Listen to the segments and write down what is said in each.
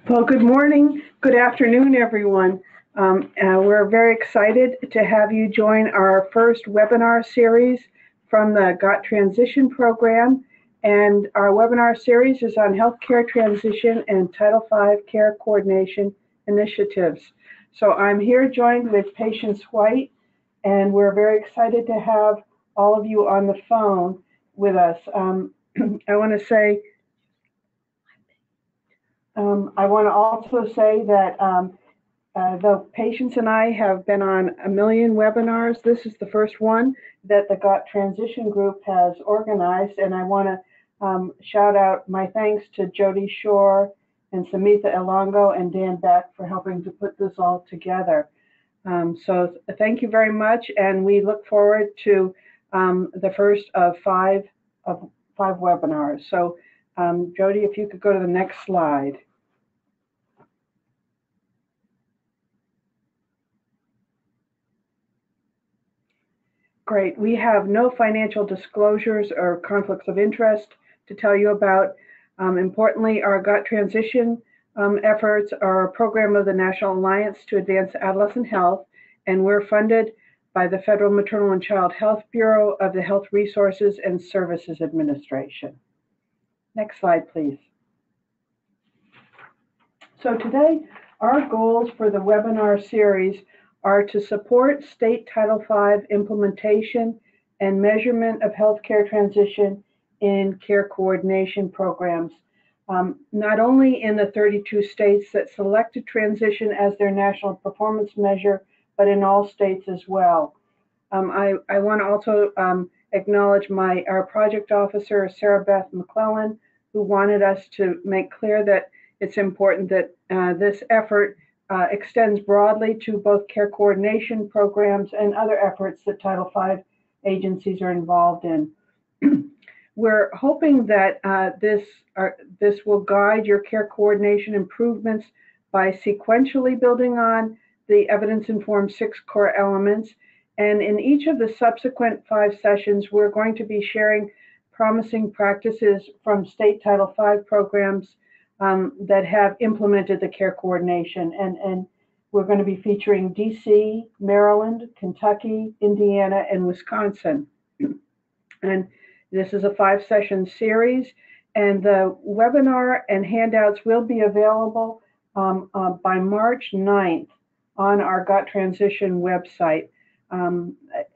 Well, good morning, good afternoon, everyone. We're very excited to have you join our first webinar series from the GOT Transition Program. And our webinar series is on healthcare transition and Title V care coordination initiatives. So I'm here joined with Patience White, and we're very excited to have all of you on the phone with us. I want to say, I want to also say that the Patience and I have been on a million webinars. This is the first one that the GOT Transition Group has organized, and I want to shout out my thanks to Jody Shore and Samitha Elongo and Dan Beck for helping to put this all together. So thank you very much, and we look forward to the first of five webinars. So Jody, if you could go to the next slide. Great. We have no financial disclosures or conflicts of interest to tell you about. Importantly, our GOT Transition efforts are a program of the National Alliance to Advance Adolescent Health, and we're funded by the Federal Maternal and Child Health Bureau of the Health Resources and Services Administration. Next slide, please. So today, our goals for the webinar series are to support state Title V implementation and measurement of healthcare transition in care coordination programs, not only in the 32 states that selected transition as their national performance measure, but in all states as well. I want to also acknowledge our project officer, Sarah Beth McClellan, who wanted us to make clear that it's important that this effort extends broadly to both care coordination programs and other efforts that Title V agencies are involved in. We're hoping that this will guide your care coordination improvements by sequentially building on the evidence-informed 6 core elements. And in each of the subsequent 5 sessions, we're going to be sharing promising practices from state Title V programs that have implemented the care coordination. And we're going to be featuring DC, Maryland, Kentucky, Indiana, and Wisconsin. And this is a 5-session series, and the webinar and handouts will be available by March 9th on our GOT Transition website.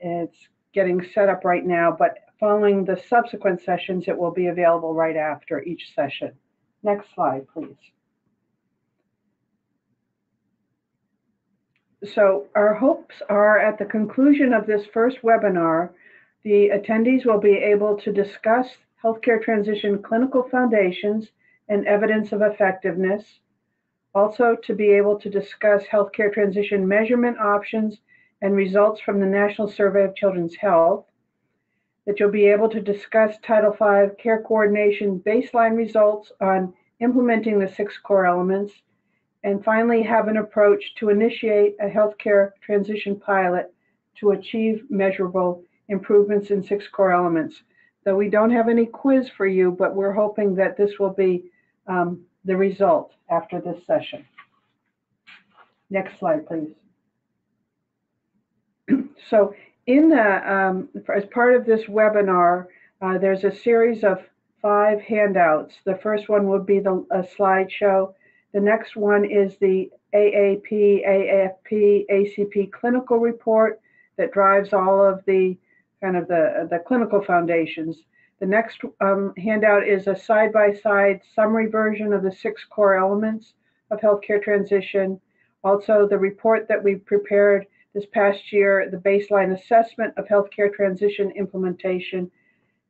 It's getting set up right now, but following the subsequent sessions, it will be available right after each session. Next slide, please. So our hopes are at the conclusion of this first webinar, the attendees will be able to discuss healthcare transition clinical foundations and evidence of effectiveness, also to be able to discuss healthcare transition measurement options and results from the National Survey of Children's Health, that you'll be able to discuss Title V care coordination baseline results on implementing the 6 core elements, and finally have an approach to initiate a healthcare transition pilot to achieve measurable improvements in 6 core elements. Though we don't have any quiz for you, but we're hoping that this will be the result after this session. Next slide, please. So in the, as part of this webinar, there's a series of 5 handouts. The first one would be a slideshow. The next one is the AAP, AFP, ACP clinical report that drives all of the the clinical foundations. The next handout is a side-by-side summary version of the 6 core elements of healthcare transition. Also, the report that we prepared this past year, the baseline assessment of healthcare transition implementation.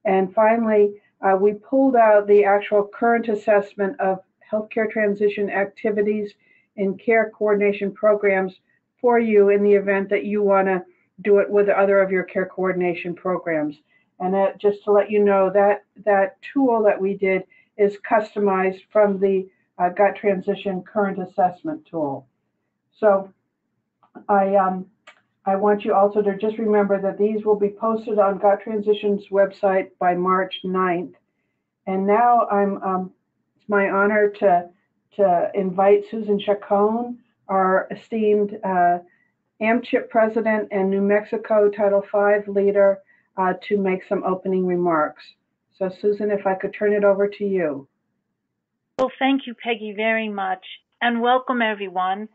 And finally, we pulled out the actual current assessment of healthcare transition activities in care coordination programs for you in the event that you want to do it with other of your care coordination programs. And just to let you know, that tool that we did is customized from the GOT Transition Current Assessment tool. So I want you also to just remember that these will be posted on GOT Transition's website by March 9th. And now it's my honor to to invite Susan Chacon, our esteemed AMCHIP president and New Mexico Title V leader, to make some opening remarks. So Susan, if I could turn it over to you. Well, thank you, Peggy, very much, and welcome everyone.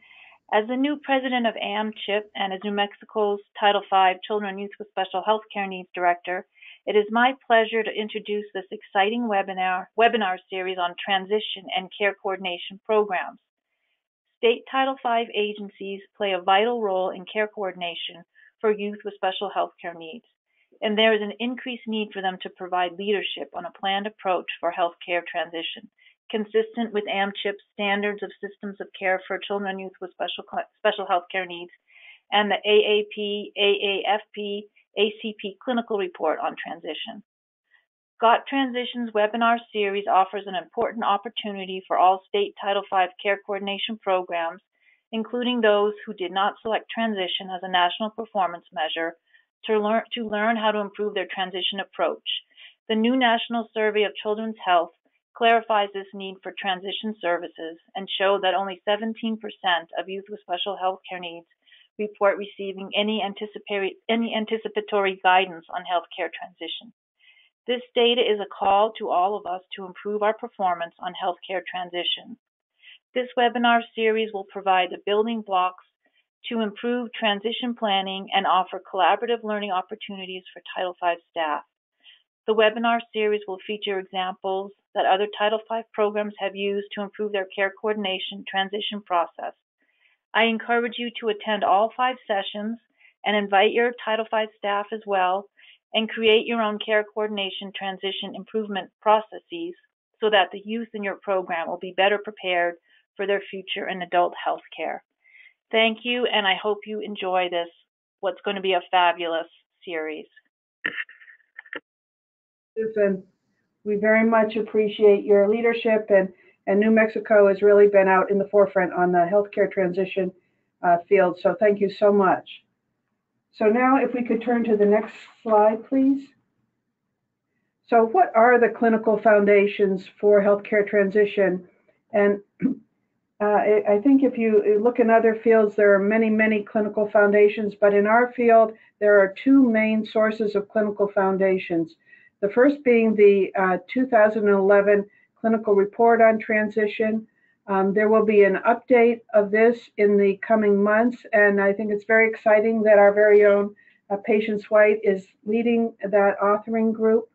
As the new president of AMCHIP and as New Mexico's Title V Children and Youth with Special Health Care Needs Director, it is my pleasure to introduce this exciting webinar series on transition and care coordination programs. State Title V agencies play a vital role in care coordination for youth with special health care needs, and there is an increased need for them to provide leadership on a planned approach for health care transition, consistent with AMCHIP's standards of systems of care for children and youth with special health care needs and the AAP, AAFP, ACP clinical report on transition. Got Transitions webinar series offers an important opportunity for all state Title V care coordination programs, including those who did not select transition as a national performance measure, to learn how to improve their transition approach. The new National Survey of Children's Health clarifies this need for transition services and show that only 17% of youth with special health care needs report receiving any anticipatory guidance on healthcare transition. This data is a call to all of us to improve our performance on healthcare transition. This webinar series will provide the building blocks to improve transition planning and offer collaborative learning opportunities for Title V staff. The webinar series will feature examples that other Title V programs have used to improve their care coordination transition process. I encourage you to attend all 5 sessions and invite your Title V staff as well, and create your own care coordination transition improvement processes so that the youth in your program will be better prepared for their future in adult health care. Thank you, and I hope you enjoy this, what's going to be a fabulous series. Susan, we very much appreciate your leadership, and New Mexico has really been out in the forefront on the healthcare transition field, so thank you so much. So now if we could turn to the next slide, please. So what are the clinical foundations for healthcare transition? And I think if you look in other fields, there are many, many clinical foundations, but in our field, there are 2 main sources of clinical foundations. The first being the 2011 clinical report on transition. There will be an update of this in the coming months, and I think it's very exciting that our very own Patience White is leading that authoring group.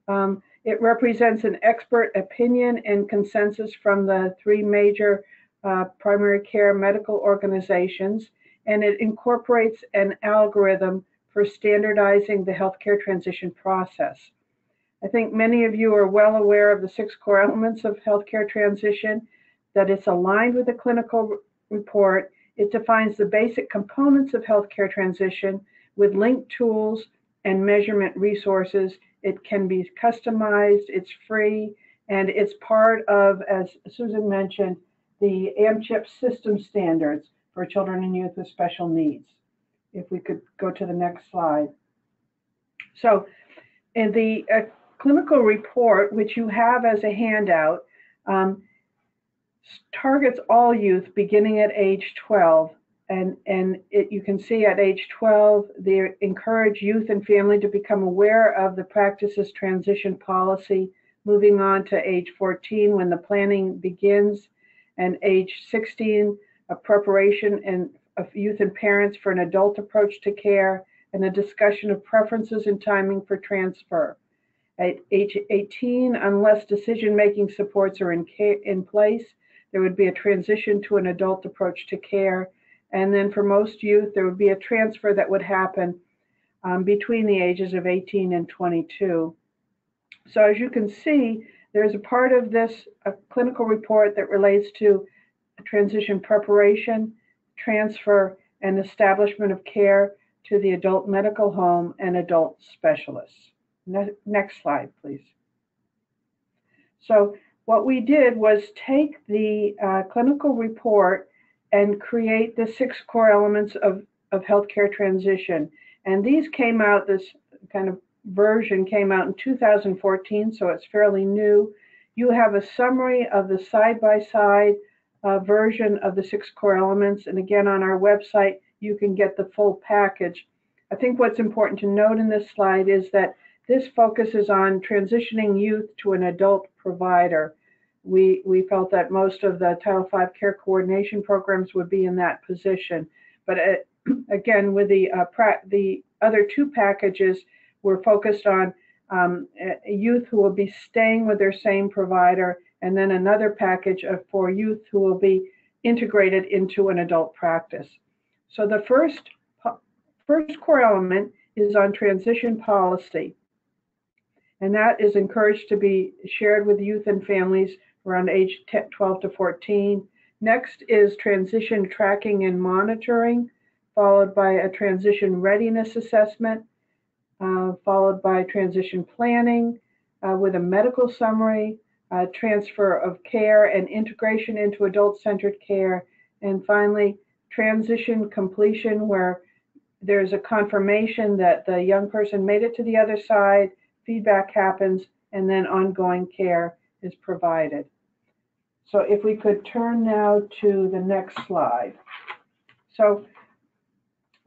It represents an expert opinion and consensus from the 3 major primary care medical organizations, and it incorporates an algorithm for standardizing the healthcare transition process. I think many of you are well aware of the 6 core elements of healthcare transition, that it's aligned with the clinical report. It defines the basic components of healthcare transition with linked tools and measurement resources. It can be customized, it's free, and it's part of, as Susan mentioned, the AMCHIP system standards for children and youth with special needs. If we could go to the next slide. So in the clinical report, which you have as a handout, targets all youth beginning at age 12, and you can see at age 12 they encourage youth and family to become aware of the practices transition policy, moving on to age 14 when the planning begins, and age 16 a preparation of youth and parents for an adult approach to care, and a discussion of preferences and timing for transfer. At age 18, unless decision-making supports are in place, there would be a transition to an adult approach to care. And then for most youth, there would be a transfer that would happen between the ages of 18 and 22. So as you can see, there's a part of this clinical report that relates to transition preparation, transfer, and establishment of care to the adult medical home and adult specialists. Next slide, please. So what we did was take the clinical report and create the 6 core elements of healthcare transition. And these came out, this kind of version came out in 2014, so it's fairly new. You have a summary of the side-by-side version of the 6 core elements, and again on our website you can get the full package. I think what's important to note in this slide is that this focuses on transitioning youth to an adult provider. We felt that most of the Title V care coordination programs would be in that position. But again, with the other 2 packages, we're focused on youth who will be staying with their same provider, and then another package for youth who will be integrated into an adult practice. So the first core element is on transition policy, and that is encouraged to be shared with youth and families around age 12 to 14. Next is transition tracking and monitoring, followed by a transition readiness assessment, followed by transition planning with a medical summary, transfer of care and integration into adult-centered care, and finally transition completion, where there's a confirmation that the young person made it to the other side, feedback happens, and then ongoing care is provided. So if we could turn now to the next slide. So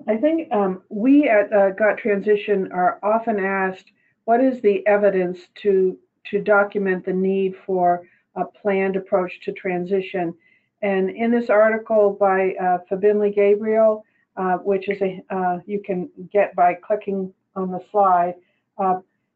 I think we at Got Transition are often asked, what is the evidence to document the need for a planned approach to transition? And in this article by Fabinley Gabriel, which is you can get by clicking on the slide,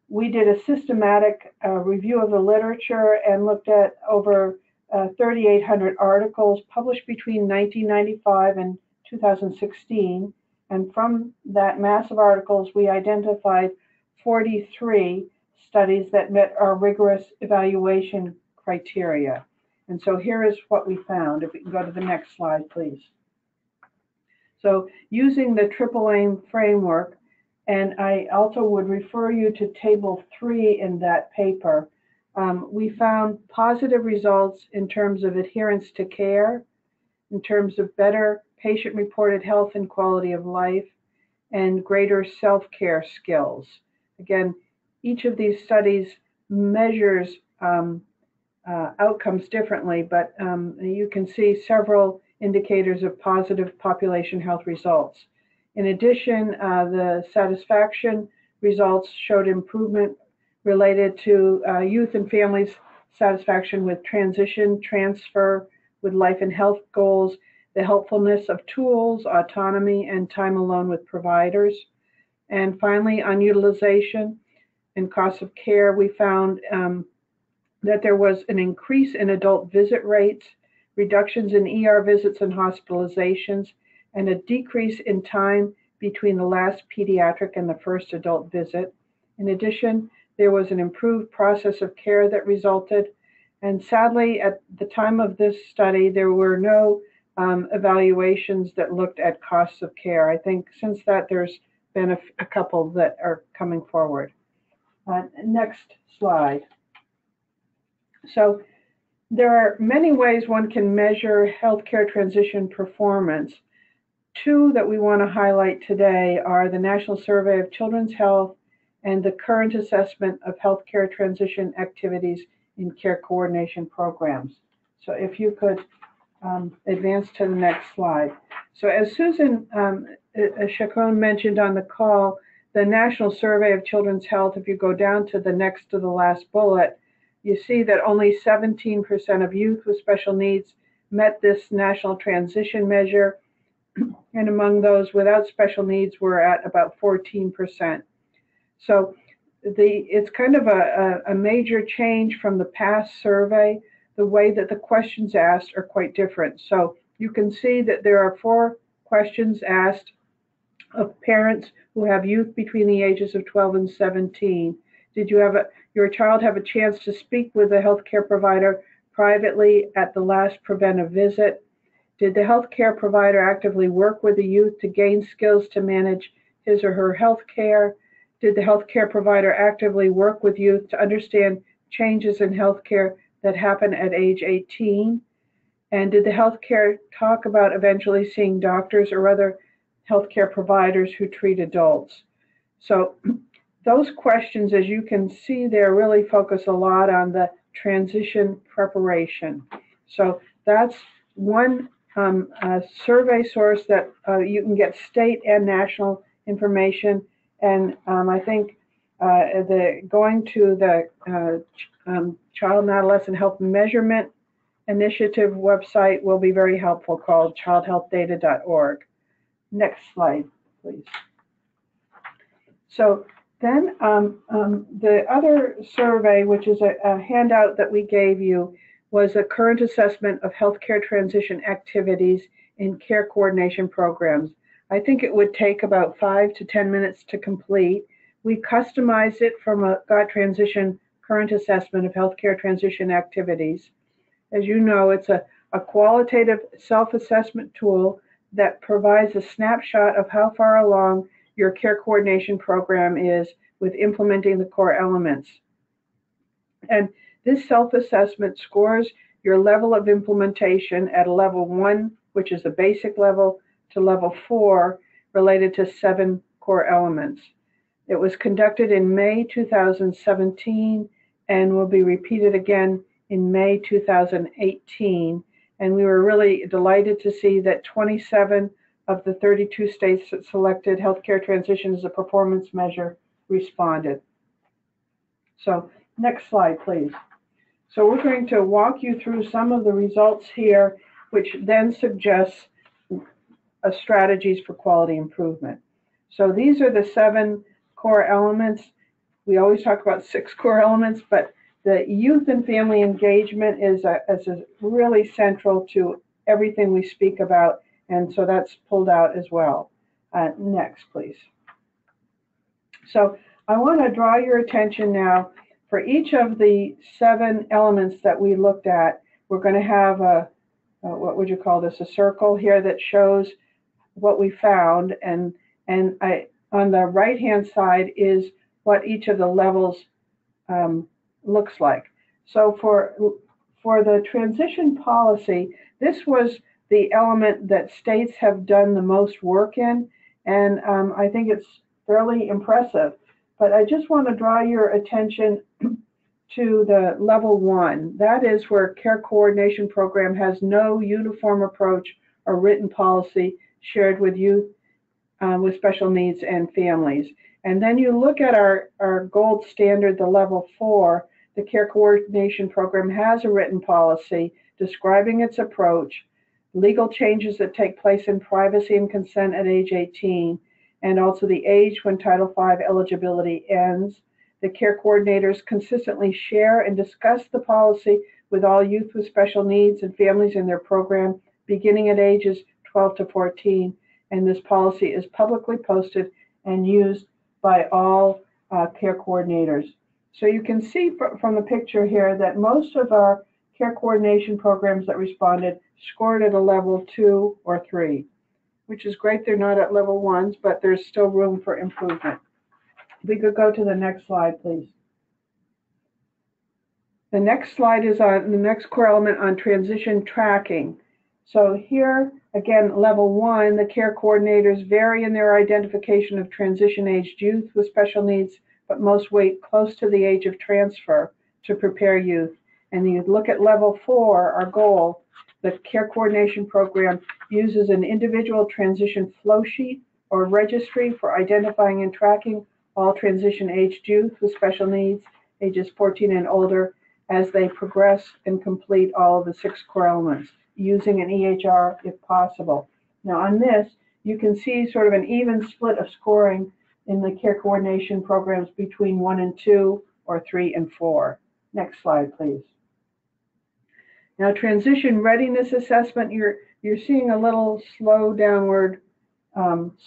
we did a systematic review of the literature and looked at over 3,800 articles published between 1995 and 2016. And from that mass of articles, we identified 43 studies that met our rigorous evaluation criteria. And so here is what we found. If we can go to the next slide, please. So using the triple aim framework, and I also would refer you to table 3 in that paper, we found positive results in terms of adherence to care, in terms of better patient-reported health and quality of life, and greater self-care skills. Again, each of these studies measures outcomes differently, but you can see several indicators of positive population health results. In addition, the satisfaction results showed improvement related to youth and families' satisfaction with transition, transfer, with life and health goals, the helpfulness of tools, autonomy, and time alone with providers. And finally, on utilization and cost of care, we found that there was an increase in adult visit rates, reductions in ER visits and hospitalizations, and a decrease in time between the last pediatric and the first adult visit. In addition, there was an improved process of care that resulted. And sadly, at the time of this study, there were no evaluations that looked at costs of care. I think since that, there's been a couple that are coming forward. Next slide. So there are many ways one can measure healthcare transition performance. 2 that we want to highlight today are the National Survey of Children's Health and the current assessment of healthcare transition activities in care coordination programs. So if you could advance to the next slide. So as Susan Chacon mentioned on the call, the National Survey of Children's Health, if you go down to the next to the last bullet, you see that only 17% of youth with special needs met this national transition measure, and among those without special needs we're at about 14%. So it's kind of a major change from the past survey. The way that the questions asked are quite different. So you can see that there are 4 questions asked of parents who have youth between the ages of 12 and 17. Did your child have a chance to speak with a healthcare provider privately at the last preventive visit? Did the healthcare provider actively work with the youth to gain skills to manage his or her health care? Did the healthcare provider actively work with youth to understand changes in healthcare that happen at age 18? And did the healthcare talk about eventually seeing doctors or other healthcare providers who treat adults? So those questions, as you can see there, really focus a lot on the transition preparation. So that's one survey source that you can get state and national information. And I think going to the Child and Adolescent Health Measurement Initiative website will be very helpful, called childhealthdata.org. Next slide, please. So then the other survey, which is a handout that we gave you, was a current assessment of healthcare transition activities in care coordination programs. I think it would take about 5 to 10 minutes to complete. We customized it from a GOT Transition current assessment of healthcare transition activities. As you know, it's a qualitative self-assessment tool that provides a snapshot of how far along your care coordination program is with implementing the core elements. And this self-assessment scores your level of implementation at a level 1, which is the basic level, to level 4, related to 7 core elements. It was conducted in May 2017 and will be repeated again in May 2018. And we were really delighted to see that 27 of the 32 states that selected healthcare transition as a performance measure responded. So next slide, please. So we're going to walk you through some of the results here, which then suggests strategies for quality improvement. So these are the 7 core elements. We always talk about 6 core elements, but the youth and family engagement is really central to everything we speak about, and so that's pulled out as well. Next, please. So I want to draw your attention now. For each of the 7 elements that we looked at, we're going to have what would you call this, a circle here that shows what we found, and on the right-hand side is what each of the levels looks like. So for the transition policy, this was the element that states have done the most work in, and I think it's fairly impressive. But I just want to draw your attention to the level 1. That is where care coordination program has no uniform approach or written policy shared with youth with special needs and families. And then you look at our gold standard, the level 4, the care coordination program has a written policy describing its approach, legal changes that take place in privacy and consent at age 18, and also the age when Title V eligibility ends. The care coordinators consistently share and discuss the policy with all youth with special needs and families in their program, beginning at ages 12 to 14. And this policy is publicly posted and used by all care coordinators. So you can see from the picture here that most of our care coordination programs that responded scored at a level 2 or 3, which is great. They're not at level 1s, but there's still room for improvement. We could go to the next slide, please. The next slide is on the next core element on transition tracking. So here, again, level 1, the care coordinators vary in their identification of transition-aged youth with special needs, but most wait close to the age of transfer to prepare youth. And you look at level 4, our goal, the care coordination program uses an individual transition flow sheet or registry for identifying and tracking all transition-aged youth with special needs, ages 14 and older, as they progress and complete all of the 6 core elements, using an EHR if possible. Now on this, you can see sort of an even split of scoring in the care coordination programs between 1 and 2 or 3 and 4. Next slide, please. Now transition readiness assessment, you're seeing a little slow downward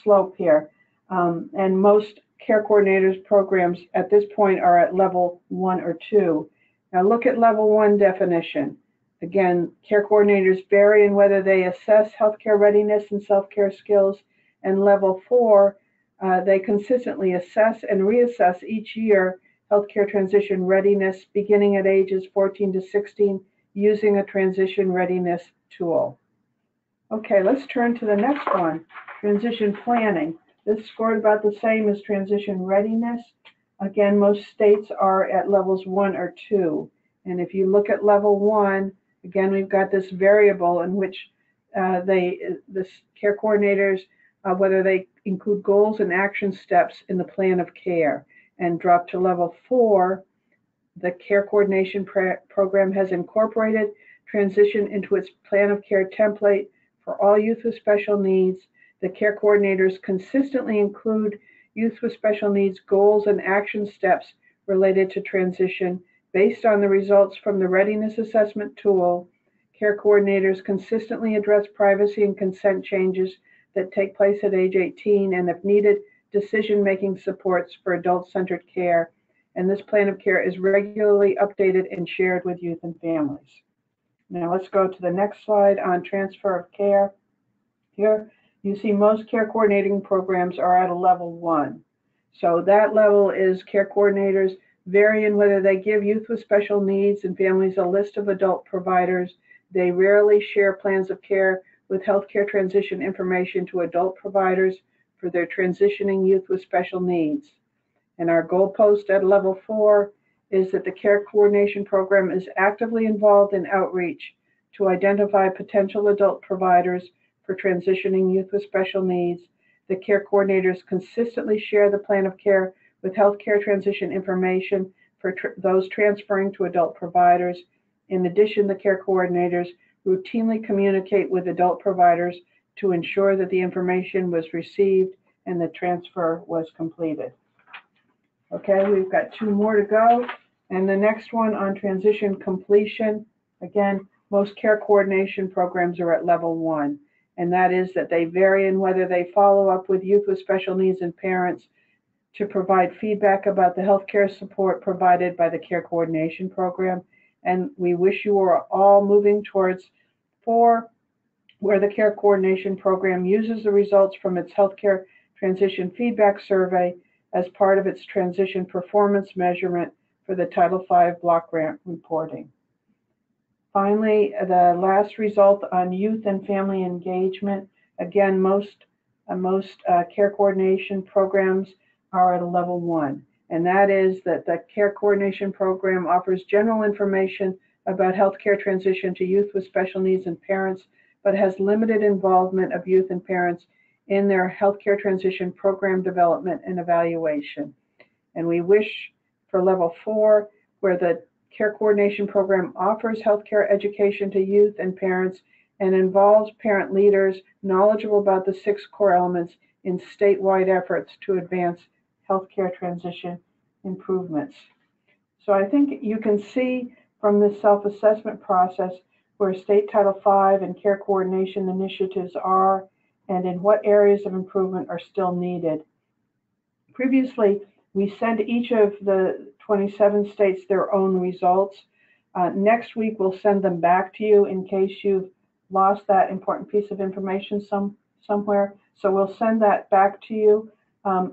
slope here. And most care coordinators programs at this point are at level 1 or 2. Now look at level 1 definition. Again, care coordinators vary in whether they assess healthcare readiness and self-care skills. And level 4, they consistently assess and reassess each year healthcare transition readiness beginning at ages 14 to 16 using a transition readiness tool. Okay, let's turn to the next one, transition planning. This scored about the same as transition readiness. Again, most states are at levels 1 or 2. And if you look at level 1, again, we've got this variable in which the care coordinators, whether they include goals and action steps in the plan of care. And drop to level 4, the care coordination program has incorporated transition into its plan of care template for all youth with special needs. The care coordinators consistently include youth with special needs goals and action steps related to transition based on the results from the Readiness Assessment tool. Care coordinators consistently address privacy and consent changes that take place at age 18 and, if needed, decision-making supports for adult-centered care. And this plan of care is regularly updated and shared with youth and families. Now let's go to the next slide on transfer of care. Here you see most care coordinating programs are at a level 1. So that level is care coordinators vary in whether they give youth with special needs and families a list of adult providers. They rarely share plans of care with healthcare transition information to adult providers for their transitioning youth with special needs. And our goalpost at level 4 is that the care coordination program is actively involved in outreach to identify potential adult providers for transitioning youth with special needs. The care coordinators consistently share the plan of care with healthcare transition information for those transferring to adult providers. In addition, the care coordinators routinely communicate with adult providers to ensure that the information was received and the transfer was completed. Okay, we've got 2 more to go. And the next one on transition completion, again, most care coordination programs are at level 1. And that is that they vary in whether they follow up with youth with special needs and parents to provide feedback about the healthcare support provided by the care coordination program. And we wish you are all moving towards 4, where the care coordination program uses the results from its healthcare transition feedback survey as part of its transition performance measurement for the Title V block grant reporting. Finally, the last result on youth and family engagement. Again, most care coordination programs are at a level 1, and that is that the care coordination program offers general information about healthcare transition to youth with special needs and parents, but has limited involvement of youth and parents in their healthcare transition program development and evaluation. And we wish for level 4, where the care coordination program offers healthcare education to youth and parents and involves parent leaders knowledgeable about the 6 core elements in statewide efforts to advance healthcare transition improvements. So I think you can see from this self-assessment process where state Title V and care coordination initiatives are and in what areas of improvement are still needed. Previously, we sent each of the 27 states their own results. Next week, we'll send them back to you in case you've lost that important piece of information somewhere. So we'll send that back to you.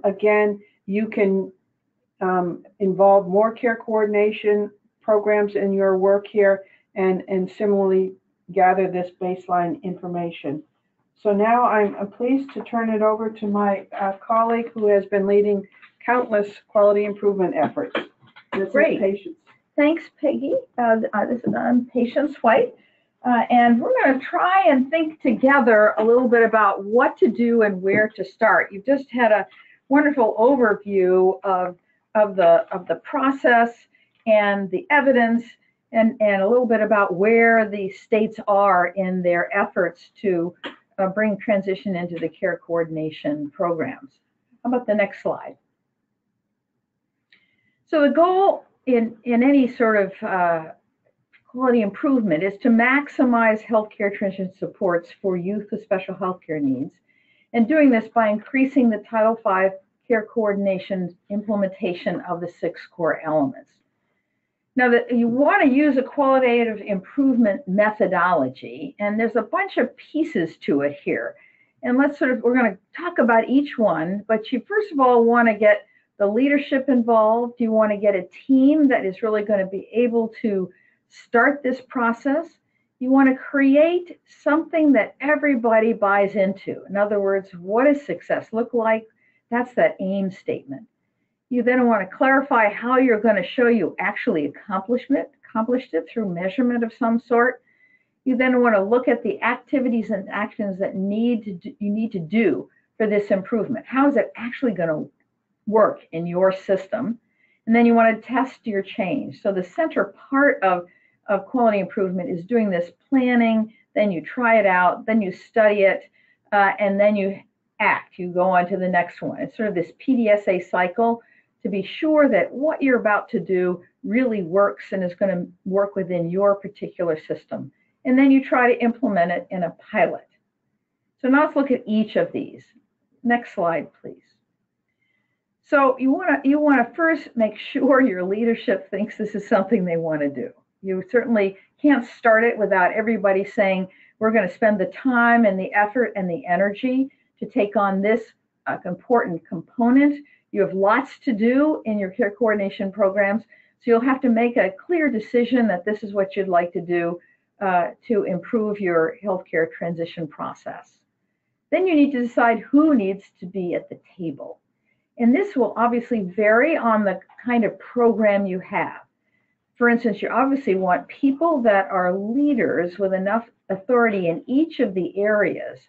Again, you can involve more care coordination programs in your work here and similarly gather this baseline information. So now I'm pleased to turn it over to my colleague who has been leading countless quality improvement efforts. Great. Patience. Thanks, Peggy. I'm Patience White, and we're going to try and think together a little bit about what to do and where to start. You've just had a wonderful overview of the process and the evidence and a little bit about where the states are in their efforts to bring transition into the care coordination programs. How about the next slide? So the goal in any sort of quality improvement is to maximize healthcare transition supports for youth with special healthcare needs, and doing this by increasing the Title V care coordination implementation of the 6 core elements. Now, that you want to use a qualitative improvement methodology, and there's a bunch of pieces to it here. And we're going to talk about each one, but you first of all want to get the leadership involved. You want to get a team that is really going to be able to start this process. You want to create something that everybody buys into. In other words, what does success look like? That's that aim statement. You then want to clarify how you're going to show you actually accomplish accomplished it through measurement of some sort. You then want to look at the activities and actions that you need to do for this improvement. How is it actually going to work in your system? And then you want to test your change. So the center part of quality improvement is doing this planning, then you try it out, then you study it, and then you act. You go on to the next one. It's sort of this PDSA cycle to be sure that what you're about to do really works and is going to work within your particular system. And then you try to implement it in a pilot. So now let's look at each of these. Next slide, please. So you want to first make sure your leadership thinks this is something they want to do. You certainly can't start it without everybody saying, we're going to spend the time and the effort and the energy to take on this important component. You have lots to do in your care coordination programs, so you'll have to make a clear decision that this is what you'd like to do to improve your healthcare transition process. Then you need to decide who needs to be at the table. And this will obviously vary on the kind of program you have. For instance, you obviously want people that are leaders with enough authority in each of the areas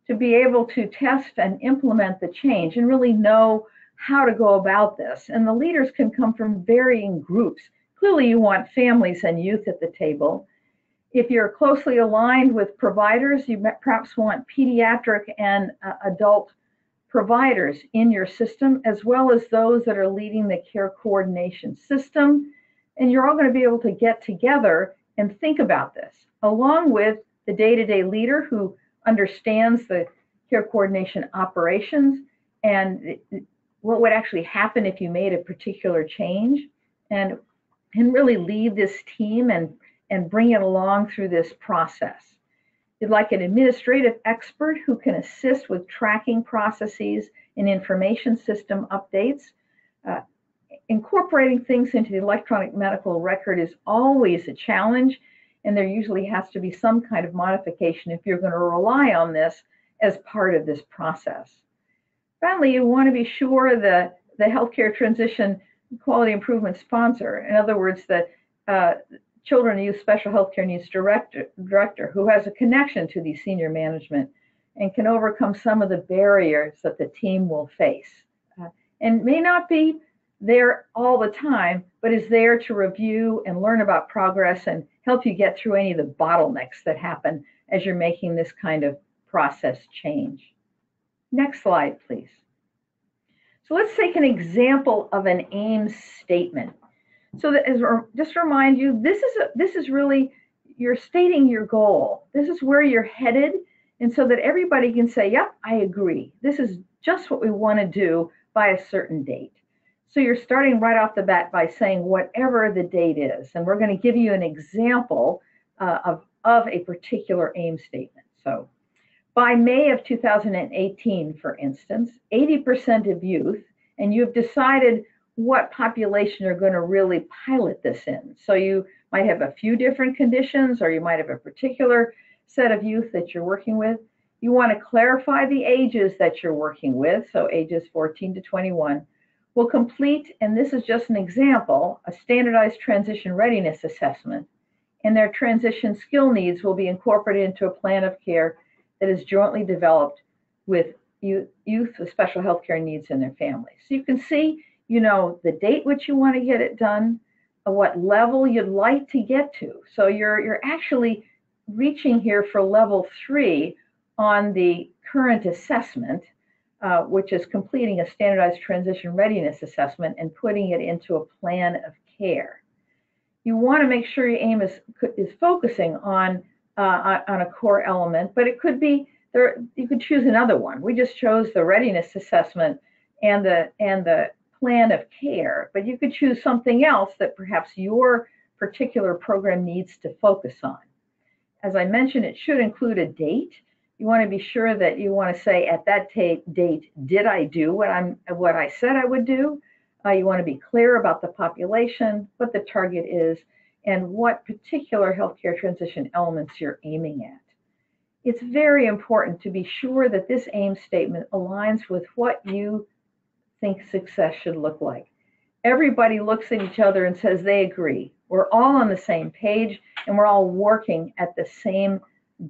to be able to test and implement the change and really know how to go about this. And the leaders can come from varying groups. Clearly, you want families and youth at the table. If you're closely aligned with providers, you perhaps want pediatric and adult providers in your system, as well as those that are leading the care coordination system. And you're all going to be able to get together and think about this, along with the day-to-day leader who understands the care coordination operations and what would actually happen if you made a particular change, and really lead this team and bring it along through this process. You'd like an administrative expert who can assist with tracking processes and information system updates. Incorporating things into the electronic medical record is always a challenge, and there usually has to be some kind of modification if you're going to rely on this as part of this process. Finally, you want to be sure the healthcare transition quality improvement sponsor, in other words, the Children and Youth Special Healthcare Needs Director who has a connection to the senior management and can overcome some of the barriers that the team will face. And may not be there all the time, but is there to review and learn about progress and help you get through any of the bottlenecks that happen as you're making this kind of process change. Next slide, please. So let's take an example of an aim statement. So that just to remind you, this is really, you're stating your goal. This is where you're headed, and so that everybody can say, yep, I agree. This is just what we want to do by a certain date. So you're starting right off the bat by saying whatever the date is, and we're going to give you an example of a particular aim statement. So by May of 2018, for instance, 80% of youth, and you've decided what population you're going to really pilot this in. So you might have a few different conditions, or you might have a particular set of youth that you're working with. You want to clarify the ages that you're working with, so ages 14 to 21. Will complete, and this is just an example, a standardized transition readiness assessment, and their transition skill needs will be incorporated into a plan of care that is jointly developed with youth with special health care needs and their families. So you can see, you know, the date which you want to get it done, what level you'd like to get to. So you're actually reaching here for level 3 on the current assessment, which is completing a standardized transition readiness assessment and putting it into a plan of care. You want to make sure your aim is focusing on a core element, but it could be there. You could choose another one. We just chose the readiness assessment and the plan of care, but you could choose something else that perhaps your particular program needs to focus on. As I mentioned, it should include a date. You want to be sure that you want to say at that date, did I do what I said I would do? You want to be clear about the population, what the target is, and what particular healthcare transition elements you're aiming at. It's very important to be sure that this aim statement aligns with what you think success should look like. Everybody looks at each other and says they agree. We're all on the same page, and we're all working at the same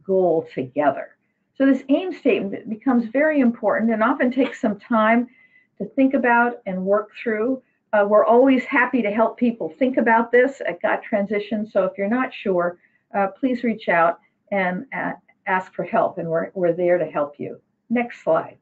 goal together. So this aim statement becomes very important and often takes some time to think about and work through. We're always happy to help people think about this at GOT Transition. So if you're not sure, please reach out and ask for help, and we're there to help you. Next slide.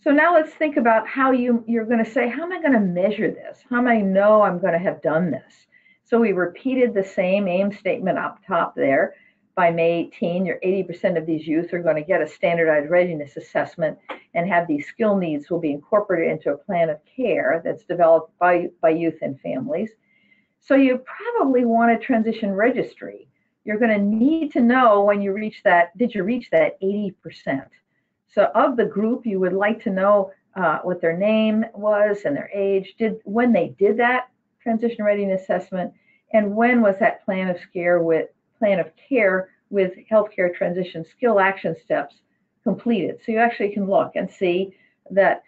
So now let's think about how you're going to say, how am I going to measure this? How am I know I'm going to have done this? So we repeated the same aim statement up top there. By May 18, your 80% of these youth are going to get a standardized readiness assessment and have these skill needs will be incorporated into a plan of care that's developed by youth and families. So you probably want a transition registry. You're going to need to know when you reach that, did you reach that 80%? So of the group, you would like to know what their name was and their age, when they did that transition readiness assessment, and when was that plan of care with healthcare transition skill action steps completed. So you actually can look and see that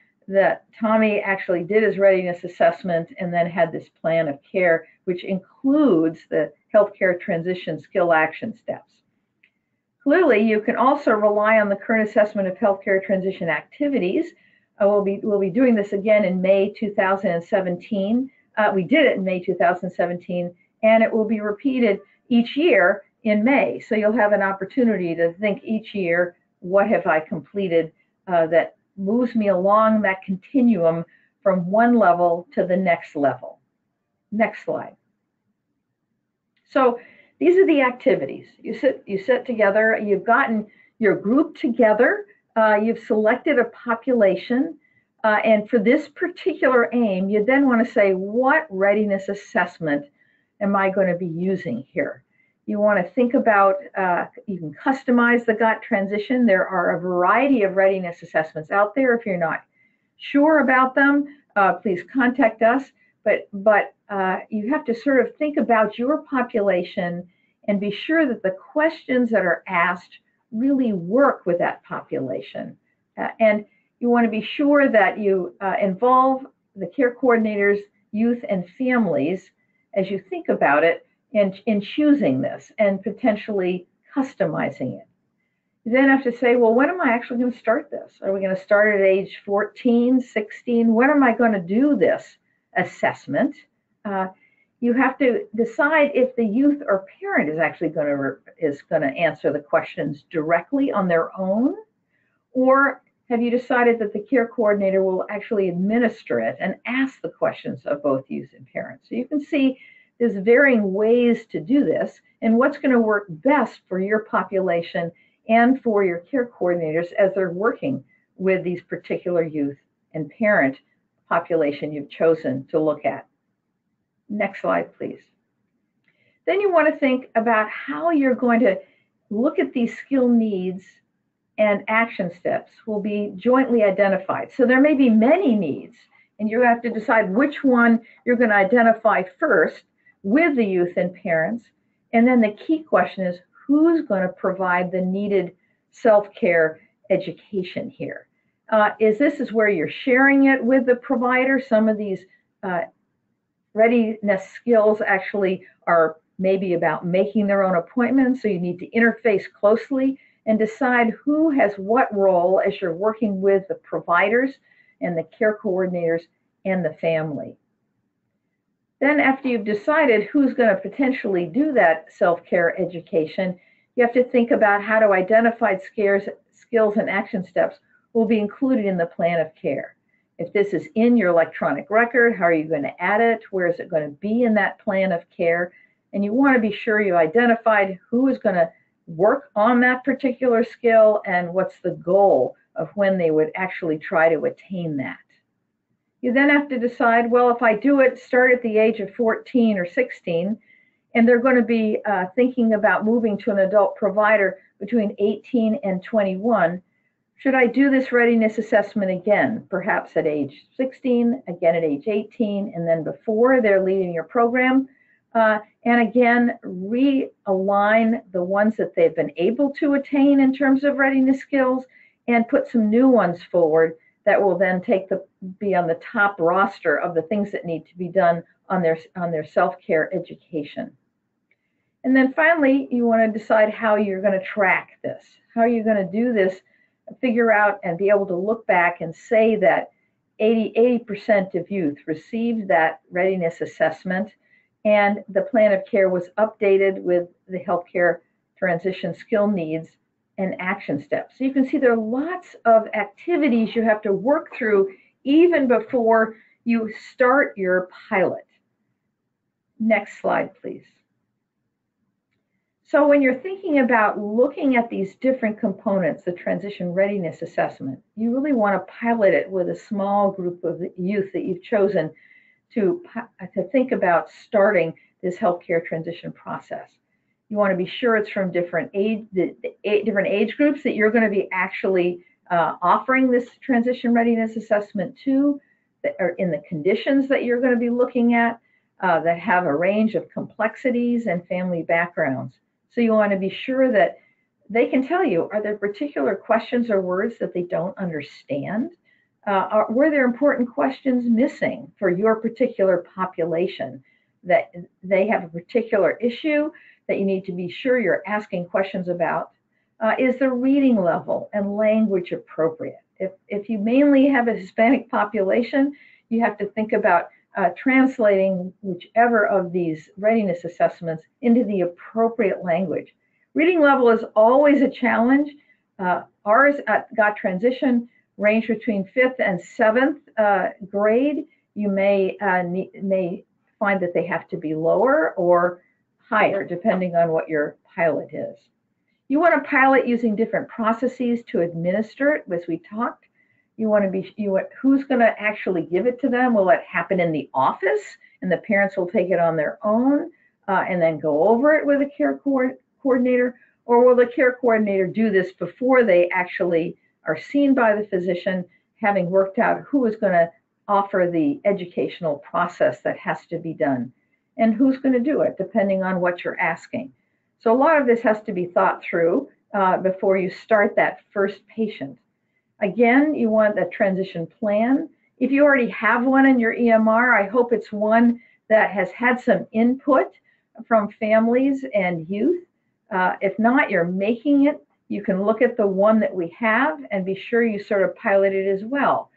Tommy actually did his readiness assessment and then had this plan of care, which includes the healthcare transition skill action steps. Clearly, you can also rely on the current assessment of healthcare transition activities. We'll be doing this again in May 2017. We did it in May 2017, and it will be repeated each year in May. So you'll have an opportunity to think each year, what have I completed that moves me along that continuum from one level to the next level. Next slide. So these are the activities. You sit together, you've gotten your group together, you've selected a population, and for this particular aim, you then want to say, what readiness assessment am I going to be using here? You want to think about, you can customize the GOT transition. There are a variety of readiness assessments out there. If you're not sure about them, please contact us. But you have to sort of think about your population and be sure that the questions that are asked really work with that population. And you want to be sure that you involve the care coordinators, youth, and families as you think about it in choosing this and potentially customizing it. You then have to say, well, when am I actually going to start this? Are we going to start at age 14, 16? When am I going to do this assessment? You have to decide if the youth or parent is actually going to answer the questions directly on their own, or have you decided that the care coordinator will actually administer it and ask the questions of both youth and parents? So you can see there's varying ways to do this and what's going to work best for your population and for your care coordinators as they're working with these particular youth and parent population you've chosen to look at. Next slide, please. Then you want to think about how you're going to look at these skill needs and action steps will be jointly identified. So there may be many needs, and you have to decide which one you're going to identify first with the youth and parents. And then the key question is, who's going to provide the needed self-care education here? This is where you're sharing it with the provider. Some of these readiness skills actually are maybe about making their own appointments, so you need to interface closely and decide who has what role as you're working with the providers and the care coordinators and the family. Then after you've decided who's going to potentially do that self-care education, you have to think about how to identify skills and action steps will be included in the plan of care. If this is in your electronic record, how are you going to add it? Where is it going to be in that plan of care? And you want to be sure you identified who is going to work on that particular skill and what's the goal of when they would actually try to attain that. You then have to decide, well, if I do it, start at the age of 14 or 16, and they're going to be thinking about moving to an adult provider between 18 and 21, should I do this readiness assessment again, perhaps at age 16, again at age 18, and then before they're leaving your program? And again, realign the ones that they've been able to attain in terms of readiness skills and put some new ones forward that will then be on the top roster of the things that need to be done on their self-care education. And then finally, you want to decide how you're going to track this. How are you going to do this, figure out and be able to look back and say that 80% of youth received that readiness assessment and the plan of care was updated with the healthcare transition skill needs and action steps. So you can see there are lots of activities you have to work through even before you start your pilot. Next slide, please. So when you're thinking about looking at these different components, the transition readiness assessment, you really want to pilot it with a small group of youth that you've chosen to think about starting this healthcare transition process. You want to be sure it's from different age groups that you're going to be actually offering this transition readiness assessment to, that are in the conditions that you're going to be looking at, that have a range of complexities and family backgrounds. So you want to be sure that they can tell you, are there particular questions or words that they don't understand? Were there important questions missing for your particular population, that they have a particular issue that you need to be sure you're asking questions about? Is the reading level and language appropriate? If you mainly have a Hispanic population, you have to think about translating whichever of these readiness assessments into the appropriate language. Reading level is always a challenge. Ours got transition range between 5th and 7th grade. You may find that they have to be lower or higher, depending on what your pilot is. You want to pilot using different processes to administer it, as we talked. You want to be, who's going to actually give it to them? Will it happen in the office and the parents will take it on their own and then go over it with a care coordinator? Or will the care coordinator do this before they actually are seen by the physician, having worked out who is going to offer the educational process that has to be done and who's going to do it, depending on what you're asking. So a lot of this has to be thought through before you start that first patient. Again, you want a transition plan. If you already have one in your EMR, I hope it's one that has had some input from families and youth. If not, you're making it. You can look at the one that we have and be sure you sort of pilot it as well.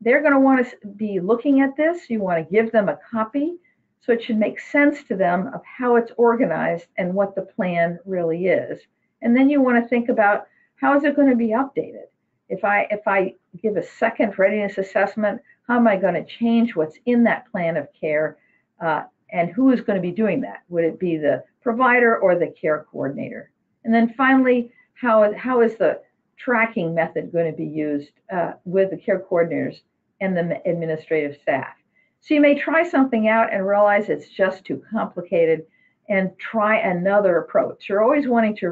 They're going to want to be looking at this. You want to give them a copy, so it should make sense to them of how it's organized and what the plan really is. And then you want to think about, how is it going to be updated? If I give a second readiness assessment, how am I going to change what's in that plan of care? And who is going to be doing that? Would it be the provider or the care coordinator? And then finally, how is the tracking method going to be used with the care coordinators and the administrative staff? So you may try something out and realize it's just too complicated and try another approach. You're always wanting to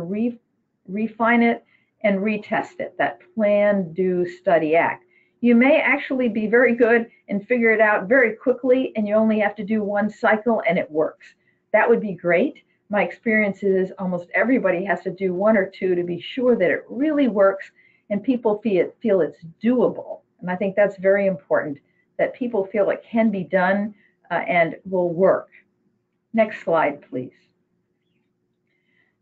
refine it and retest it, that plan, do, study, act. You may actually be very good and figure it out very quickly and you only have to do one cycle and it works. That would be great. My experience is almost everybody has to do one or two to be sure that it really works and people feel it's doable. And I think that's very important, that people feel it can be done and will work. Next slide, please.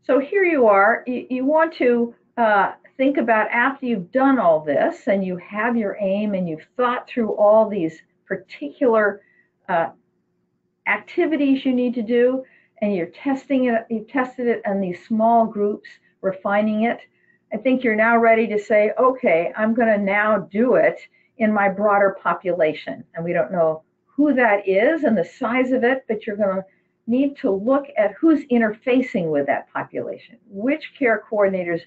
So here you are. You want to think about, after you've done all this and you have your aim and you've thought through all these particular activities you need to do, and you're testing it, you've tested it in these small groups, refining it. I think you're now ready to say, okay, I'm going to now do it in my broader population. And we don't know who that is and the size of it, but you're going to need to look at who's interfacing with that population. Which care coordinators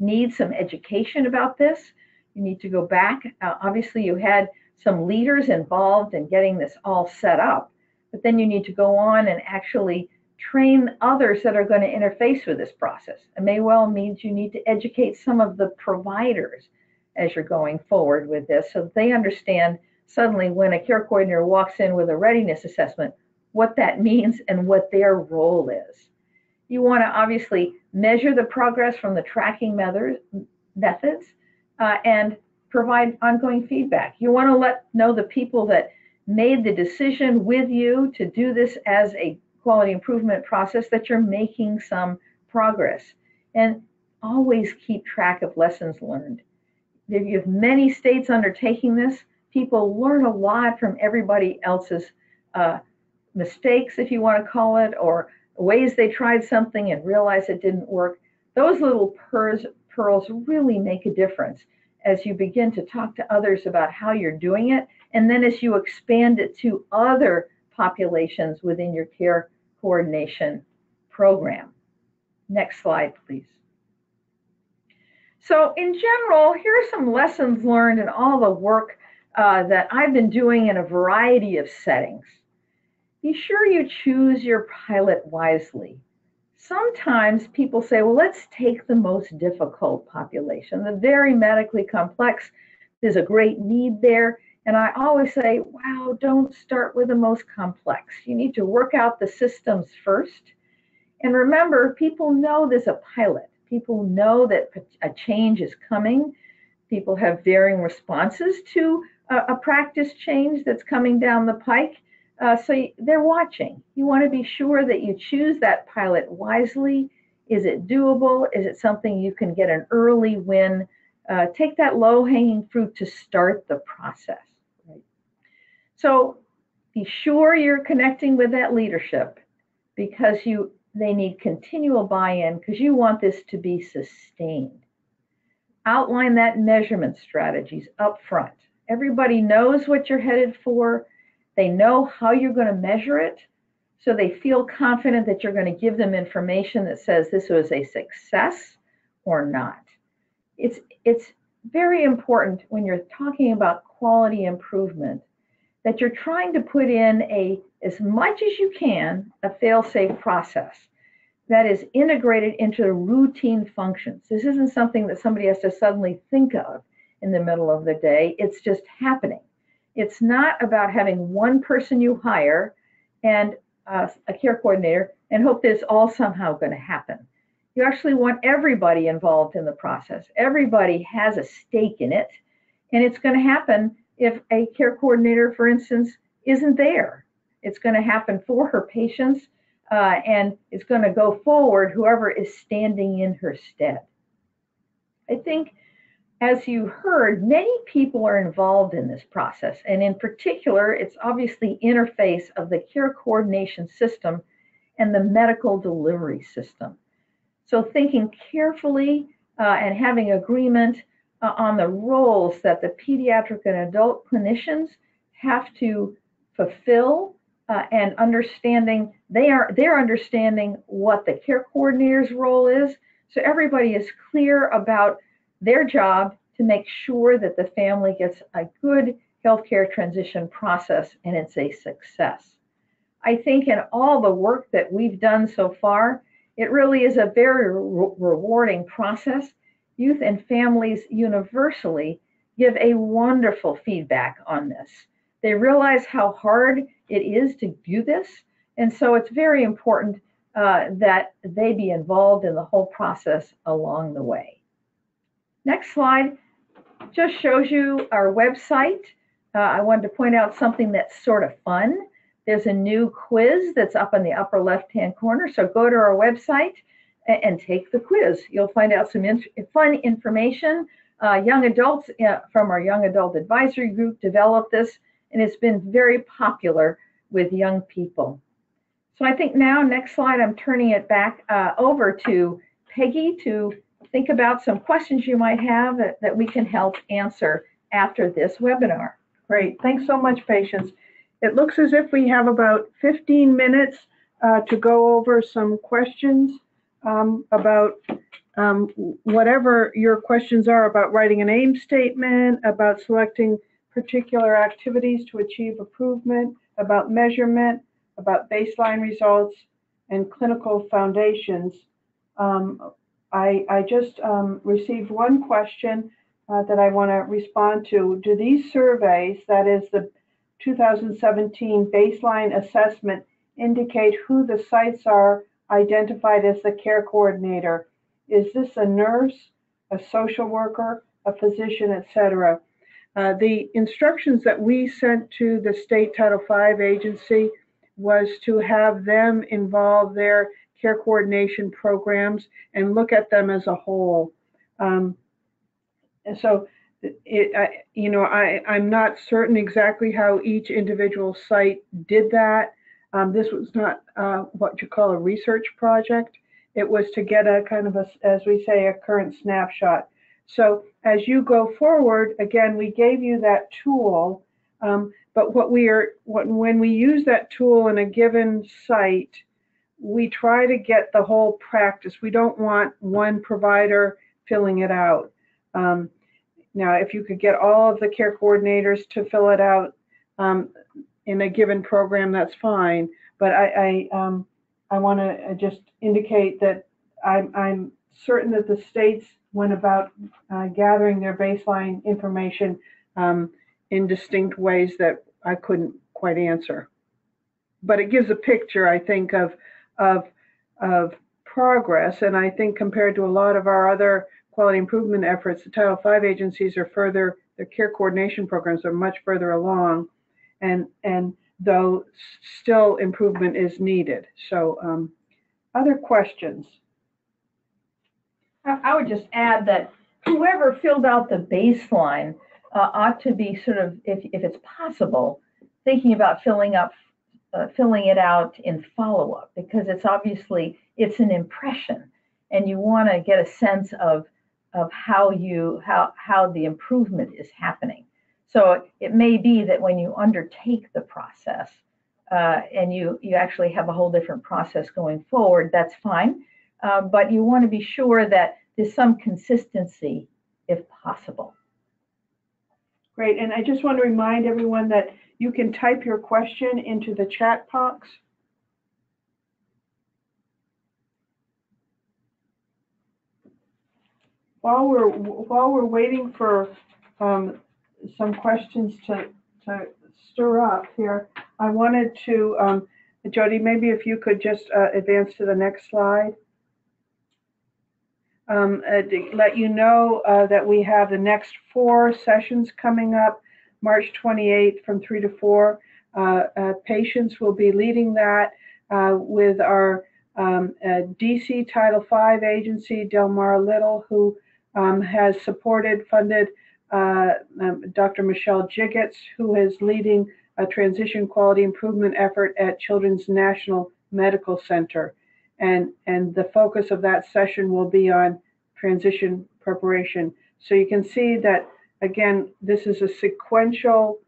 need some education about this? You need to go back. Obviously, you had some leaders involved in getting this all set up, but then you need to go on and actually train others that are going to interface with this process. It may well mean you need to educate some of the providers as you're going forward with this, so that they understand suddenly when a care coordinator walks in with a readiness assessment, what that means and what their role is. You want to obviously measure the progress from the tracking methods and provide ongoing feedback. You want to know the people that made the decision with you to do this as a quality improvement process, that you're making some progress. And always keep track of lessons learned. If you have many states undertaking this, people learn a lot from everybody else's mistakes, if you want to call it, or ways they tried something and realized it didn't work. Those little pearls really make a difference as you begin to talk to others about how you're doing it, and then as you expand it to other populations within your care coordination program. Next slide, please. So in general, here are some lessons learned in all the work that I've been doing in a variety of settings. Be sure you choose your pilot wisely. Sometimes people say, well, let's take the most difficult population, the very medically complex. There's a great need there. And I always say, wow, don't start with the most complex. You need to work out the systems first. And remember, people know there's a pilot. People know that a change is coming. People have varying responses to a practice change that's coming down the pike. So they're watching. You want to be sure that you choose that pilot wisely. Is it doable? Is it something you can get an early win? Take that low-hanging fruit to start the process. Right? So be sure you're connecting with that leadership, because they need continual buy-in, because you want this to be sustained. Outline that measurement strategies up front. Everybody knows what you're headed for. They know how you're going to measure it, so they feel confident that you're going to give them information that says this was a success or not. It's very important when you're talking about quality improvement that you're trying to put in as much as you can, a fail-safe process that is integrated into the routine functions. This isn't something that somebody has to suddenly think of in the middle of the day. It's just happening. It's not about having one person you hire and a care coordinator and hope that it's all somehow going to happen. You actually want everybody involved in the process. Everybody has a stake in it, and it's going to happen if a care coordinator, for instance, isn't there. It's going to happen for her patients, and it's going to go forward whoever is standing in her stead. I think, as you heard, many people are involved in this process, and in particular, it's obviously interface of the care coordination system and the medical delivery system. So thinking carefully and having agreement on the roles that the pediatric and adult clinicians have to fulfill, and understanding they're understanding what the care coordinator's role is, so everybody is clear about their job to make sure that the family gets a good healthcare transition process and it's a success. I think in all the work that we've done so far, it really is a very rewarding process. Youth and families universally give a wonderful feedback on this. They realize how hard it is to do this, and so it's very important that they be involved in the whole process along the way. Next slide just shows you our website. I wanted to point out something that's sort of fun. There's a new quiz that's up in the upper left-hand corner, so go to our website and take the quiz. You'll find out some fun information. Young adults from our Young Adult Advisory Group developed this, and it's been very popular with young people. So I think now, next slide, I'm turning it back over to Peggy to think about some questions you might have that we can help answer after this webinar. Great. Thanks so much, Patience. It looks as if we have about 15 minutes to go over some questions about whatever your questions are, about writing an aim statement, about selecting particular activities to achieve improvement, about measurement, about baseline results, and clinical foundations. I just received one question that I want to respond to. Do these surveys, that is the 2017 baseline assessment, indicate who the sites are identified as the care coordinator? Is this a nurse, a social worker, a physician, etc.? The instructions that we sent to the state Title V agency was to have them involve their care coordination programs and look at them as a whole. And so, I'm not certain exactly how each individual site did that. This was not what you call a research project. It was to get a kind of a, as we say, a current snapshot. So as you go forward, again, we gave you that tool, but when we use that tool in a given site, we try to get the whole practice. We don't want one provider filling it out. Now, if you could get all of the care coordinators to fill it out in a given program, that's fine. But I want to just indicate that I'm certain that the states went about gathering their baseline information in distinct ways that I couldn't quite answer. But it gives a picture, I think, of progress. And I think compared to a lot of our other quality improvement efforts, the Title V agencies are further, their care coordination programs are much further along, and though still improvement is needed. So other questions? I would just add that whoever filled out the baseline ought to be sort of, if it's possible, thinking about filling it out in follow-up, because it's obviously, it's an impression, and you want to get a sense of how the improvement is happening. So it may be that when you undertake the process and you actually have a whole different process going forward, that's fine. But you want to be sure that there's some consistency if possible. Great, and I just want to remind everyone that you can type your question into the chat box. While we're waiting for some questions to stir up here, I wanted to, Jody, maybe if you could just advance to the next slide. To let you know that we have the next 4 sessions coming up, March 28th from 3 to 4. Patients will be leading that with our DC Title V agency, Delmar Little, who has funded Dr. Michelle Jiggets, who is leading a transition quality improvement effort at Children's National Medical Center. And the focus of that session will be on transition preparation. So you can see that, again, this is a sequential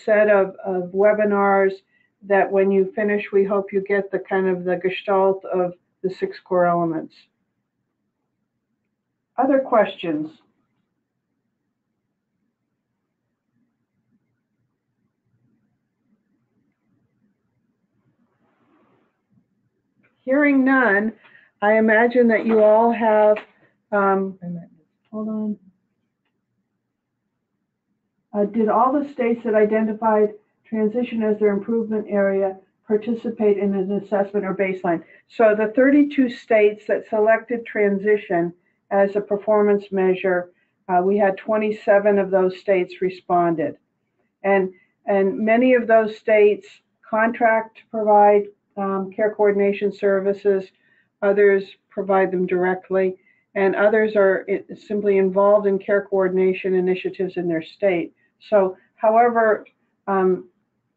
set of webinars that when you finish, we hope you get the kind of the gestalt of the 6 core elements. Other questions? Hearing none, I imagine that you all have, hold on. Did all the states that identified transition as their improvement area participate in an assessment or baseline? So the 32 states that selected transition as a performance measure, we had 27 of those states responded. And many of those states contract to provide care coordination services, others provide them directly, and others are simply involved in care coordination initiatives in their state. So however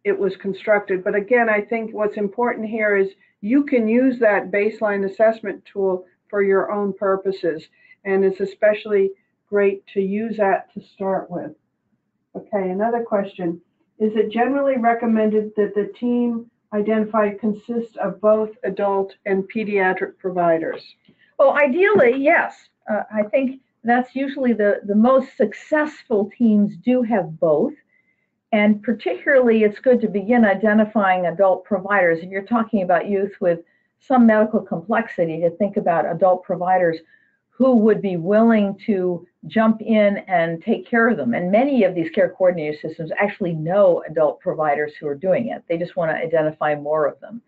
it was constructed, but again, I think what's important here is you can use that baseline assessment tool for your own purposes, and it's especially great to use that to start with. Okay, another question. Is it generally recommended that the team identified consists of both adult and pediatric providers? Well, ideally, yes. I think that's usually the most successful teams do have both. And particularly, it's good to begin identifying adult providers. If you're talking about youth with some medical complexity, to think about adult providers who would be willing to jump in and take care of them. And many of these care coordinator systems actually know adult providers who are doing it. They just want to identify more of them.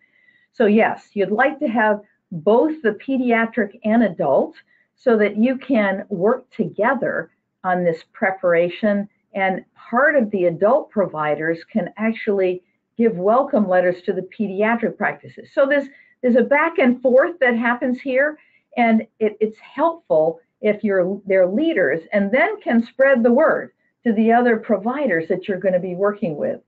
So yes, you'd like to have both the pediatric and adult so that you can work together on this preparation And part of the adult providers can actually give welcome letters to the pediatric practices. So there's a back and forth that happens here, and it's helpful if they're leaders and then can spread the word to the other providers that you're going to be working with.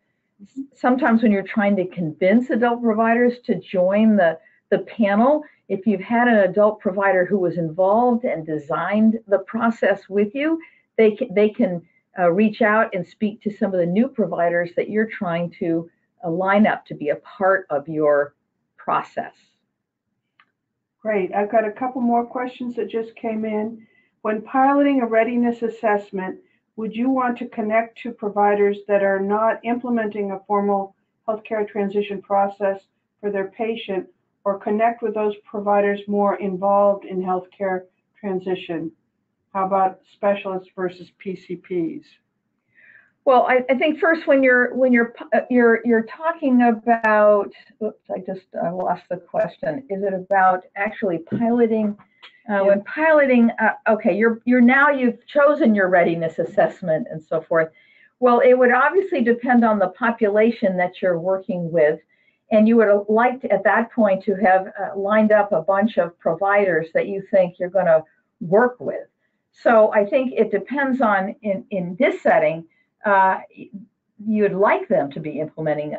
Sometimes when you're trying to convince adult providers to join the panel, if you've had an adult provider who was involved and designed the process with you, they can reach out and speak to some of the new providers that you're trying to line up to be a part of your process. Great. I've got a couple more questions that just came in. When piloting a readiness assessment, would you want to connect to providers that are not implementing a formal healthcare transition process for their patient, or connect with those providers more involved in healthcare transition? How about specialists versus PCPs? Well, I think first when you're talking about, oops, I lost the question. Is it about actually piloting? When piloting, okay, you've chosen your readiness assessment and so forth. Well, it would obviously depend on the population that you're working with, and you would like to, at that point, to have lined up a bunch of providers that you think you're going to work with. So I think it depends on, in this setting, you'd like them to be implementing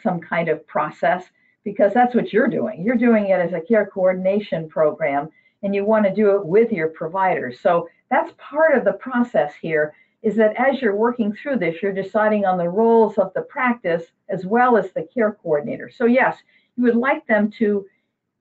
some kind of process, because that's what you're doing. You're doing it as a care coordination program, and you want to do it with your providers. So that's part of the process here, is that as you're working through this, you're deciding on the roles of the practice as well as the care coordinator. So yes, you would like them to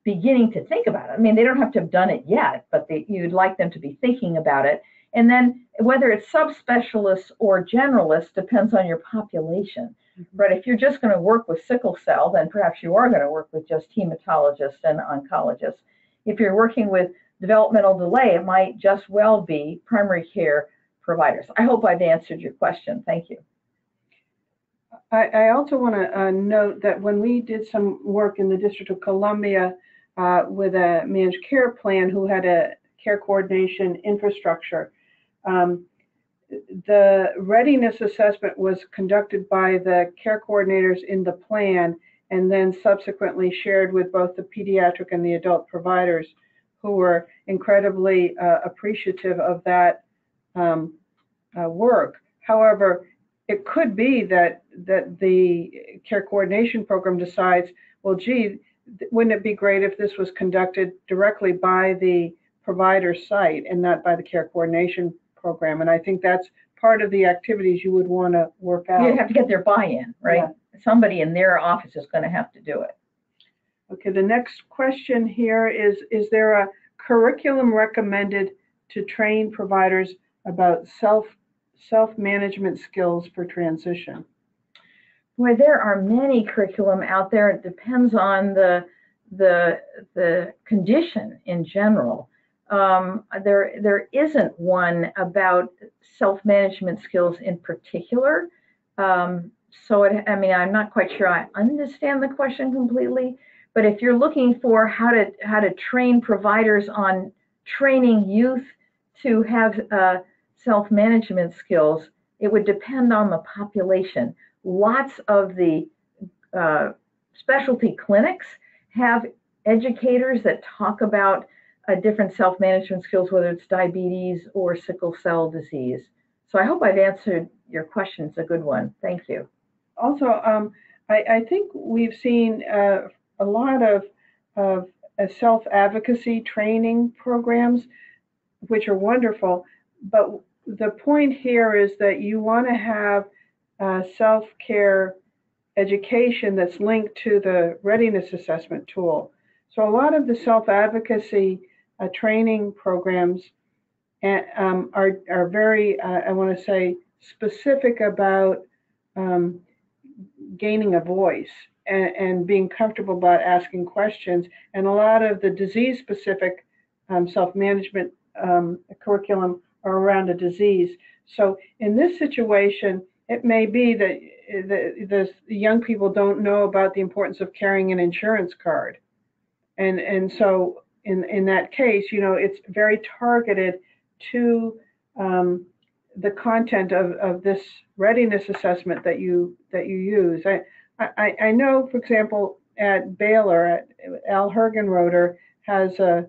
beginning to think about it. I mean, they don't have to have done it yet, but you'd like them to be thinking about it. And then whether it's subspecialists or generalists depends on your population. But if you're just going to work with sickle cell, then perhaps you are going to work with just hematologists and oncologists. If you're working with developmental delay, it might just well be primary care providers. I hope I've answered your question. Thank you. I also want to note that when we did some work in the District of Columbia with a managed care plan who had a care coordination infrastructure, the readiness assessment was conducted by the care coordinators in the plan, and then subsequently shared with both the pediatric and the adult providers, who were incredibly appreciative of that work. However, it could be that the care coordination program decides, well, gee, wouldn't it be great if this was conducted directly by the provider site and not by the care coordination program? And I think that's part of the activities you would want to work out. You'd have to get their buy-in, right? Yeah. Somebody in their office is going to have to do it. Okay, the next question here is there a curriculum recommended to train providers about self-management skills for transition? Boy, there are many curriculum out there. It depends on the condition in general. There isn't one about self-management skills in particular. I mean, I'm not quite sure I understand the question completely, but if you're looking for how to train providers on training youth to have self-management skills, it would depend on the population. Lots of the specialty clinics have educators that talk about different self-management skills, whether it's diabetes or sickle cell disease. So I hope I've answered your question. It's a good one. Thank you. Also, I think we've seen a lot of self-advocacy training programs, which are wonderful. But the point here is that you want to have self-care education that's linked to the readiness assessment tool. So a lot of the self-advocacy training programs are very, I want to say, specific about gaining a voice and being comfortable about asking questions. And a lot of the disease-specific self-management curriculum are around a disease. So in this situation, it may be that the young people don't know about the importance of carrying an insurance card. And so in that case, you know, it's very targeted to the content of this readiness assessment that you use. I know, for example, at Baylor, Al Hergenroder has a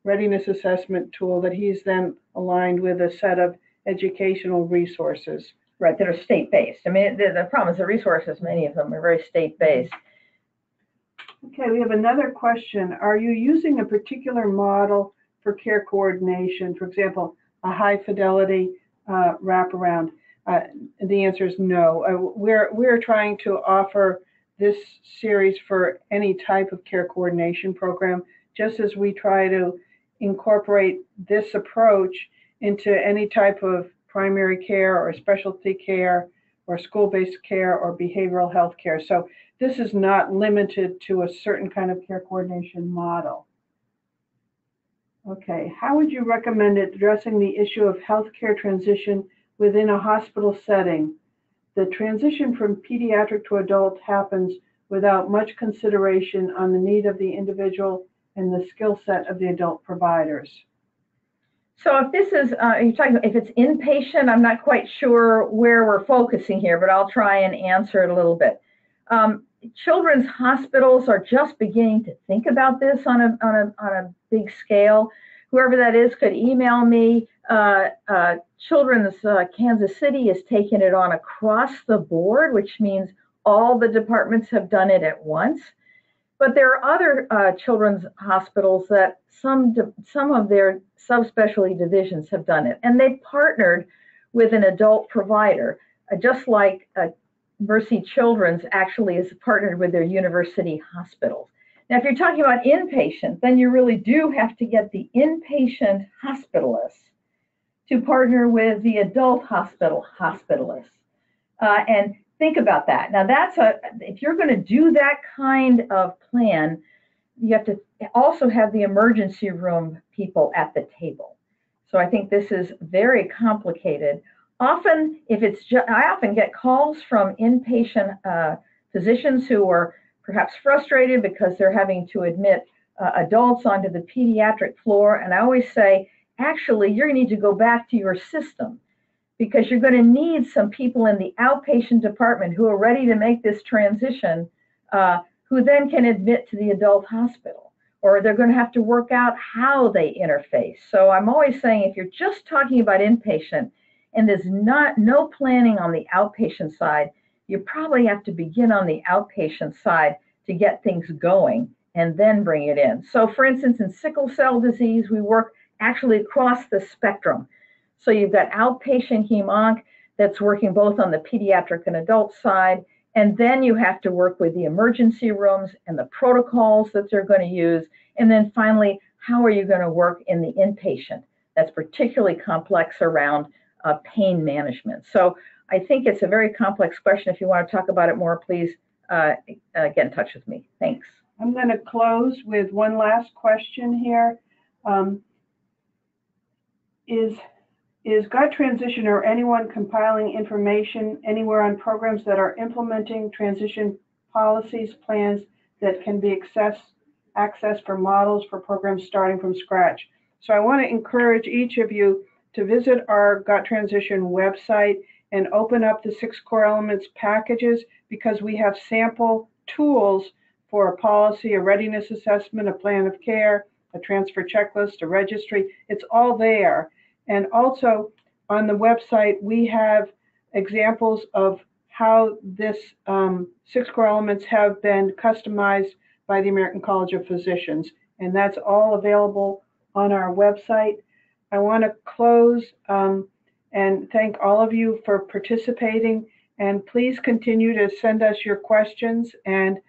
readiness assessment tool that he's then aligned with a set of educational resources. Right, that are state-based. I mean, the problem is the resources, many of them are very state-based. Okay, we have another question. Are you using a particular model for care coordination? For example, a high fidelity wraparound? The answer is no. We're trying to offer this series for any type of care coordination program, just as we try to incorporate this approach into any type of primary care or specialty care or school-based care or behavioral health care. So this is not limited to a certain kind of care coordination model. Okay, how would you recommend addressing the issue of healthcare transition within a hospital setting? The transition from pediatric to adult happens without much consideration on the need of the individual and the skill set of the adult providers. So if this is, you're talking, if it's inpatient, I'm not quite sure where we're focusing here, but I'll try and answer it a little bit. Children's hospitals are just beginning to think about this on a big scale. Whoever that is could email me. Children's Kansas City is taking it on across the board, which means all the departments have done it at once. But there are other children's hospitals that some of their subspecialty divisions have done it, and they've partnered with an adult provider, just like Mercy Children's actually is partnered with their university hospitals. Now, if you're talking about inpatient, then you really do have to get the inpatient hospitalists to partner with the adult hospitalists. And think about that. Now, if you're going to do that kind of plan, you have to also have the emergency room people at the table. So I think this is very complicated. Often, I often get calls from inpatient physicians who are perhaps frustrated because they're having to admit adults onto the pediatric floor. And I always say, actually, you need to go back to your system, because you're going to need some people in the outpatient department who are ready to make this transition, who then can admit to the adult hospital, or they're going to have to work out how they interface. So I'm always saying, if you're just talking about inpatient and there's no planning on the outpatient side, you probably have to begin on the outpatient side to get things going and then bring it in. So for instance, in sickle cell disease, we work actually across the spectrum. So you've got outpatient hem-onc that's working both on the pediatric and adult side, and then you have to work with the emergency rooms and the protocols that they're going to use, and then finally, how are you going to work in the inpatient? That's particularly complex around pain management. So I think it's a very complex question. If you want to talk about it more, please get in touch with me. Thanks. I'm going to close with one last question here. Is gut transition or anyone compiling information anywhere on programs that are implementing transition policies, plans that can be accessed for models for programs starting from scratch? So I want to encourage each of you to visit our gut transition website and open up the 6 core elements packages, because we have sample tools for a policy, a readiness assessment, a plan of care, a transfer checklist, a registry. It's all there. And also on the website, we have examples of how this 6 core elements have been customized by the American College of Physicians. And that's all available on our website. I want to close and thank all of you for participating. And please continue to send us your questions. And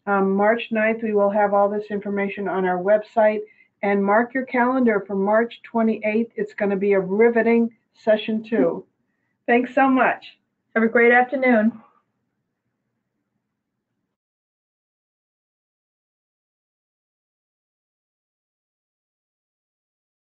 March 9th, we will have all this information on our website. And mark your calendar for March 28th. It's going to be a riveting session 2. Thanks so much. Have a great afternoon.